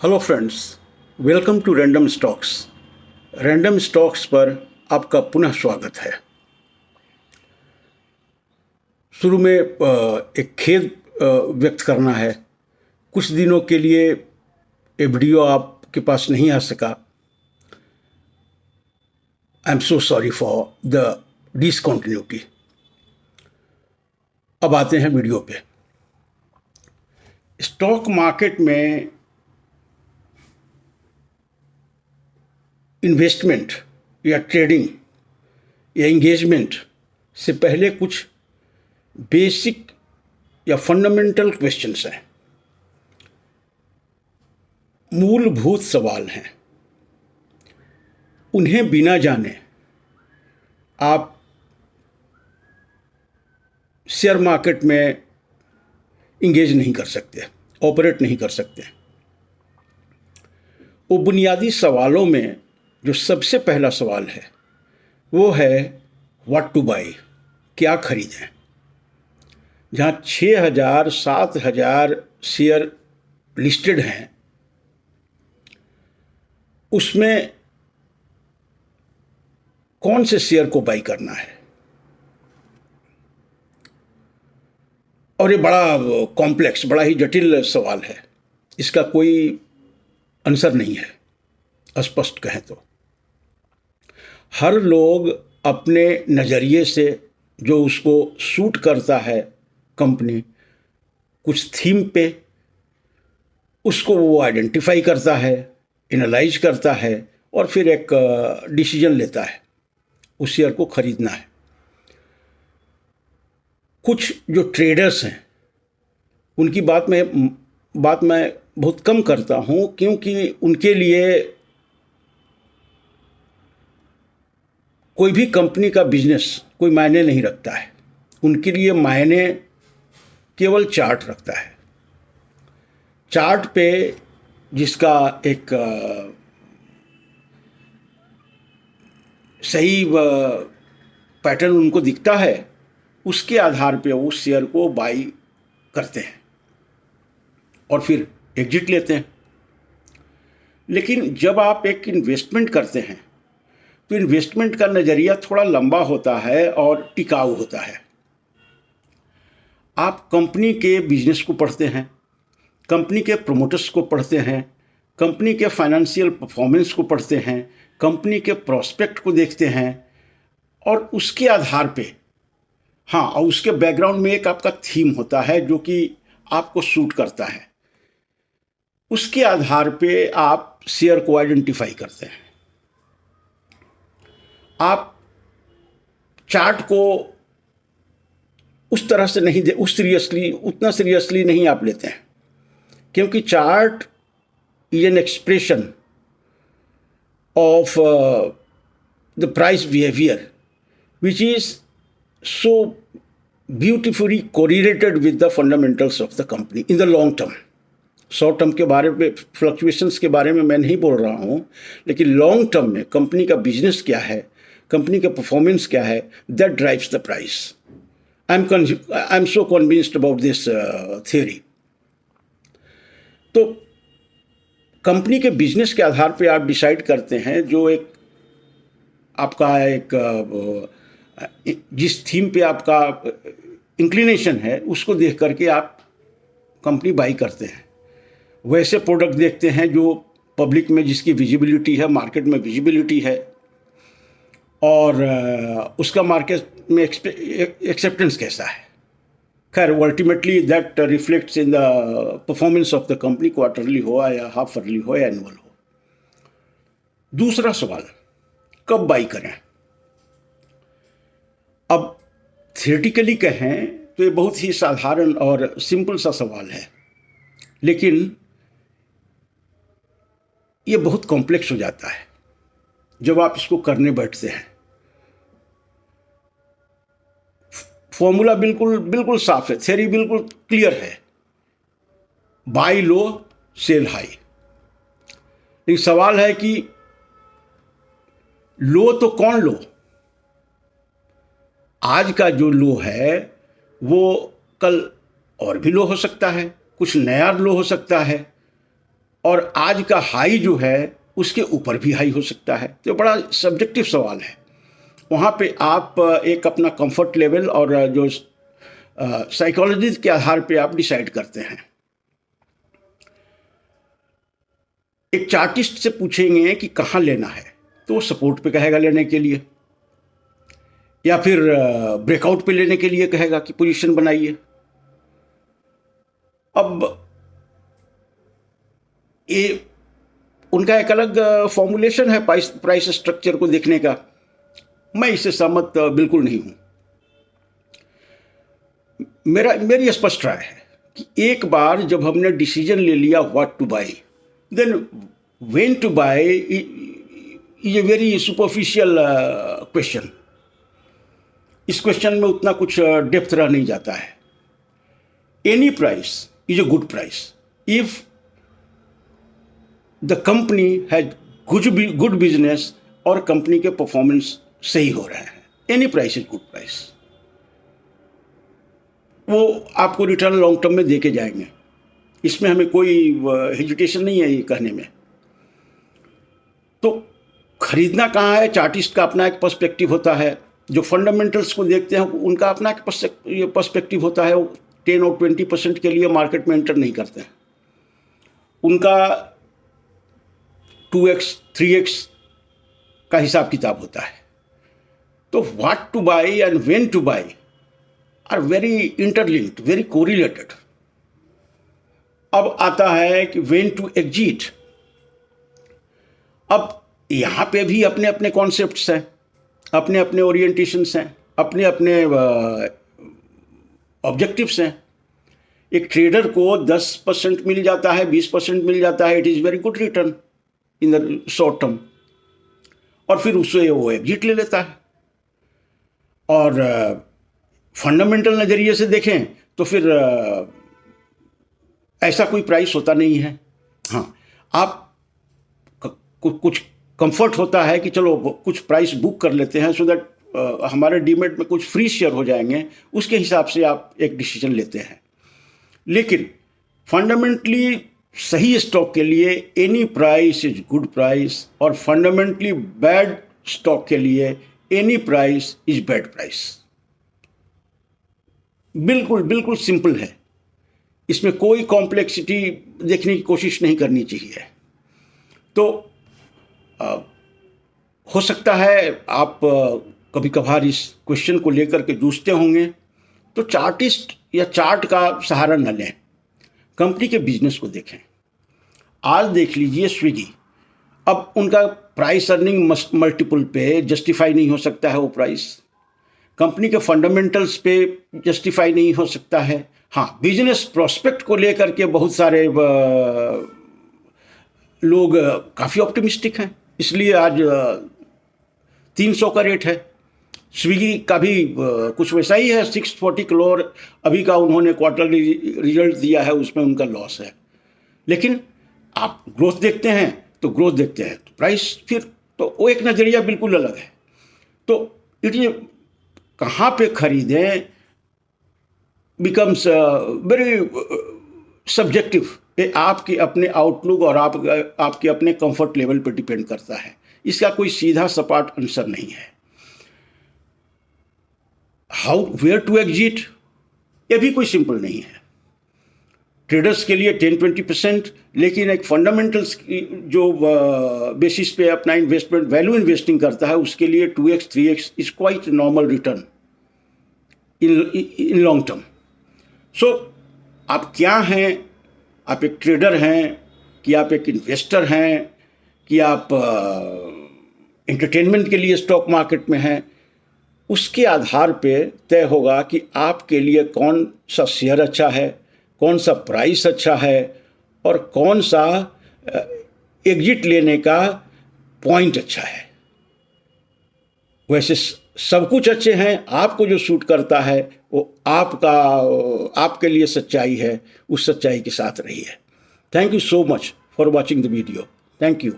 Hello friends, welcome to random stocks. Random stocks पर आपका पुनः स्वागत है। शुरू में एक खेद व्यक्त करना है। कुछ दिनों के लिए ये वीडियो आपके पास नहीं आ सका। I am so sorry for the discontinuity. अब आते हैं वीडियो पे। स्टॉक मार्केट में इन्वेस्टमेंट या ट्रेडिंग या एंगेजमेंट से पहले कुछ बेसिक या फंडामेंटल क्वेश्चंस हैं, मूलभूत सवाल हैं। उन्हें बिना जाने आप शेयर मार्केट में इंगेज नहीं कर सकते, ऑपरेट नहीं कर सकते। वो बुनियादी सवालों में जो सबसे पहला सवाल है वो है व्हाट टू बाई, क्या खरीदें। जहाँ 6,000 7,000 शेयर लिस्टेड हैं, उसमें कौन से शेयर को बाई करना है। और ये बड़ा कॉम्प्लेक्स, बड़ा ही जटिल सवाल है। इसका कोई आंसर नहीं है, स्पष्ट कहें तो। हर लोग अपने नज़रिए से जो उसको सूट करता है कंपनी, कुछ थीम पे, उसको वो आइडेंटिफाई करता है, एनालाइज करता है और फिर एक डिसीजन लेता है उस शेयर को खरीदना है। कुछ जो ट्रेडर्स हैं उनकी बात मैं बहुत कम करता हूँ, क्योंकि उनके लिए कोई भी कंपनी का बिजनेस कोई मायने नहीं रखता है। उनके लिए मायने केवल चार्ट रखता है। चार्ट पे जिसका एक सही पैटर्न उनको दिखता है, उसके आधार पे वो शेयर को बाई करते हैं और फिर एग्जिट लेते हैं। लेकिन जब आप एक इन्वेस्टमेंट करते हैं तो इन्वेस्टमेंट का नज़रिया थोड़ा लंबा होता है और टिकाऊ होता है। आप कंपनी के बिजनेस को पढ़ते हैं, कंपनी के प्रोमोटर्स को पढ़ते हैं, कंपनी के फाइनेंशियल परफॉर्मेंस को पढ़ते हैं, कंपनी के प्रोस्पेक्ट को देखते हैं और उसके आधार पे, हाँ, और उसके बैकग्राउंड में एक आपका थीम होता है जो कि आपको सूट करता है। उसके आधार पे आप शेयर को आइडेंटिफाई करते हैं। आप चार्ट को उस तरह से नहीं उतना सीरियसली नहीं आप लेते हैं, क्योंकि chart is an expression of the price behaviour which is so beautifully correlated with the fundamentals of the company in the long term. Short term के बारे में, फ्लक्चुएशंस के बारे में मैं नहीं बोल रहा हूँ, लेकिन लॉन्ग टर्म में कंपनी का बिजनेस क्या है, कंपनी का परफॉर्मेंस क्या है, that drives the price. I am so convinced about this theory. तो कंपनी के बिजनेस के आधार पे आप डिसाइड करते हैं, जो एक आपका एक जिस थीम पे आपका इंक्लिनेशन है, उसको देख करके आप कंपनी बाई करते हैं। वैसे प्रोडक्ट देखते हैं जो पब्लिक में जिसकी विजिबिलिटी है, मार्केट में विजिबिलिटी है और उसका मार्केट में एक्सेप्टेंस कैसा है। खैर, ultimately that reflects in the performance of the company, quarterly हो या हाफ ईयरली हो या एनुअल हो। दूसरा सवाल, कब बाई करें। अब थियोरेटिकली कहें तो ये बहुत ही साधारण और सिंपल सा सवाल है, लेकिन ये बहुत कॉम्प्लेक्स हो जाता है जब आप इसको करने बैठते हैं। फॉर्मूला बिल्कुल साफ है, थ्योरी बिल्कुल क्लियर है, बाई लो सेल हाई। लेकिन सवाल है कि लो तो कौन लो। आज का जो लो है वो कल और भी लो हो सकता है, कुछ नया लो हो सकता है और आज का हाई जो है उसके ऊपर भी हाई हो सकता है। तो बड़ा सब्जेक्टिव सवाल है। वहाँ पे आप एक अपना कंफर्ट लेवल और जो साइकोलॉजी के आधार पे आप डिसाइड करते हैं। एक चार्टिस्ट से पूछेंगे कि कहाँ लेना है तो वो सपोर्ट पे कहेगा लेने के लिए, या फिर ब्रेकआउट पे लेने के लिए कहेगा कि पोजीशन बनाइए। अब ये उनका एक अलग फॉर्मुलेशन है प्राइस स्ट्रक्चर को देखने का। मैं इससे सहमत बिल्कुल नहीं हूं। मेरी स्पष्ट राय है कि एक बार जब हमने डिसीजन ले लिया what to buy, then when to buy is a very superficial question. इस क्वेश्चन में उतना कुछ डेप्थ रह नहीं जाता है। Any price is a good price if the company has good business और कंपनी के परफॉर्मेंस सही हो रहे हैं। Any price is good price. वो आपको रिटर्न लॉन्ग टर्म में दे के जाएंगे, इसमें हमें कोई हेजिटेशन नहीं है ये कहने में। तो खरीदना कहाँ है, चार्टिस्ट का अपना एक पर्सपेक्टिव होता है। जो फंडामेंटल्स को देखते हैं उनका अपना एक पर्सपेक्टिव होता है। वो 10 और 20% के लिए मार्केट में एंटर नहीं करते हैं। उनका 2x 3x का हिसाब किताब होता है। तो what to buy and when to buy are very interlinked, very correlated. अब आता है कि व्हेन टू एग्जिट। अब यहाँ पे भी अपने अपने कॉन्सेप्ट्स हैं, अपने अपने ओरिएंटेशंस हैं, अपने अपने ऑब्जेक्टिव्स हैं। एक ट्रेडर को 10% मिल जाता है, 20% मिल जाता है, it is very good return in the short term, और फिर उससे वो एग्जिट ले लेता है। और फंडामेंटल नज़रिए से देखें तो फिर ऐसा कोई प्राइस होता नहीं है। हाँ, आप कुछ कंफर्ट होता है कि चलो कुछ प्राइस बुक कर लेते हैं सो दैट हमारे डीमेट में कुछ फ्री शेयर हो जाएंगे, उसके हिसाब से आप एक डिसीजन लेते हैं। लेकिन फंडामेंटली सही स्टॉक के लिए any price is good price, और फंडामेंटली बैड स्टॉक के लिए any price is bad price. बिल्कुल बिल्कुल सिंपल है, इसमें कोई कॉम्प्लेक्सिटी देखने की कोशिश नहीं करनी चाहिए। तो हो सकता है आप कभी कभार इस क्वेश्चन को लेकर के जूझते होंगे, तो चार्टिस्ट या चार्ट का सहारा न लें, कंपनी के बिजनेस को देखें। आज देख लीजिए स्विगी, अब उनका प्राइस अर्निंग मल्टीपल पे जस्टिफाई नहीं हो सकता है वो प्राइस, कंपनी के फंडामेंटल्स पे जस्टिफाई नहीं हो सकता है। हाँ, बिजनेस प्रोस्पेक्ट को लेकर के बहुत सारे लोग काफ़ी ऑप्टिमिस्टिक हैं, इसलिए आज 300 का रेट है। स्विगी का भी कुछ वैसा ही है, 640 करोड़ अभी का उन्होंने क्वार्टरली रिजल्ट दिया है, उसमें उनका लॉस है। लेकिन आप ग्रोथ देखते हैं तो ग्रोथ देखते हैं, तो प्राइस फिर तो वो एक नज़रिया बिल्कुल अलग है। तो इट कहाँ पे खरीदें बिकम्स वेरी सब्जेक्टिव। ये आपके अपने आउटलुक और आपके अपने कंफर्ट लेवल पर डिपेंड करता है। इसका कोई सीधा सपाट आंसर नहीं है। हाउ वेयर टू एग्जिट, ये भी कोई सिंपल नहीं है। ट्रेडर्स के लिए 10-20%, लेकिन एक फंडामेंटल्स जो बेसिस पे अपना इन्वेस्टमेंट वैल्यू इन्वेस्टिंग करता है उसके लिए 2x 3x is quite normal return in long term. So आप क्या हैं, आप एक ट्रेडर हैं कि आप एक इन्वेस्टर हैं कि आप एंटरटेनमेंट के लिए स्टॉक मार्केट में हैं, उसके आधार पे तय होगा कि आपके लिए कौन सा शेयर अच्छा है, कौन सा प्राइस अच्छा है, और कौन सा एग्जिट लेने का पॉइंट अच्छा है। वैसे सब कुछ अच्छे हैं, आपको जो सूट करता है वो आपके लिए सच्चाई है, उस सच्चाई के साथ रहिए। Thank you so much for watching the video. Thank you.